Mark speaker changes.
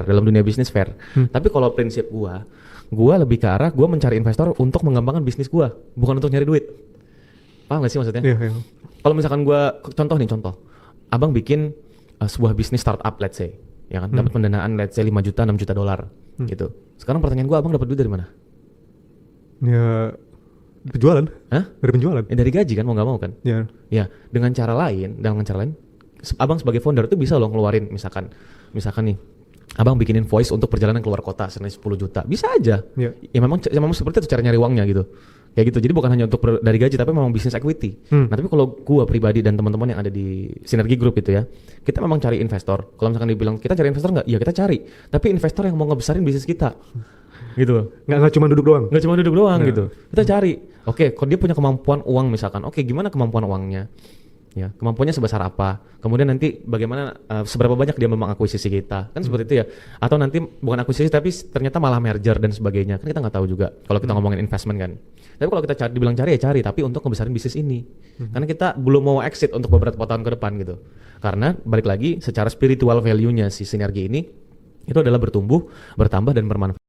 Speaker 1: dalam dunia bisnis fair. Tapi kalau prinsip gua lebih ke arah gua mencari investor untuk mengembangkan bisnis gua, bukan untuk nyari duit. Paham gak sih maksudnya?
Speaker 2: Iya, iya.
Speaker 1: Kalau misalkan gua contoh, abang bikin sebuah bisnis startup, let's say, ya kan, dapat pendanaan let's say 5 juta, 6 juta dolar, gitu. Sekarang pertanyaan gua, abang dapat duit dari mana?
Speaker 2: Ya penjualan.
Speaker 1: Hah?
Speaker 2: Dari penjualan.
Speaker 1: Ya dari gaji kan, mau nggak mau kan?
Speaker 2: Ya.
Speaker 1: Ya, dengan cara lain, abang sebagai founder tuh bisa loh ngeluarin misalkan nih, abang bikin invoice untuk perjalanan keluar kota senilai 10 juta. Bisa aja.
Speaker 2: Ya.
Speaker 1: Ya memang seperti itu cara nyari uangnya gitu. Kayak gitu. Jadi bukan hanya untuk dari gaji tapi memang bisnis equity. Nah, tapi kalau gua pribadi dan teman-teman yang ada di Sinergi Group itu ya, kita memang cari investor. Kalau misalkan dibilang kita cari investor nggak? Iya kita cari. Tapi investor yang mau ngebesarin bisnis kita. Gitu.
Speaker 2: Nggak cuma duduk doang.
Speaker 1: Nggak cuma duduk doang gitu. Kita cari. Oke, kalau dia punya kemampuan uang misalkan. Oke, gimana kemampuan uangnya? Ya, kemampuannya sebesar apa? Kemudian nanti bagaimana seberapa banyak dia memang akuisisi kita? Kan seperti itu ya. Atau nanti bukan akuisisi tapi ternyata malah merger dan sebagainya. Kan kita nggak tahu juga kalau kita ngomongin investment kan. Tapi kalau kita dibilang cari ya cari, tapi untuk ngebesarin bisnis ini. Karena kita belum mau exit untuk beberapa tahun ke depan gitu. Karena balik lagi secara spiritual value-nya si Sinergi ini itu adalah bertumbuh, bertambah dan bermanfaat.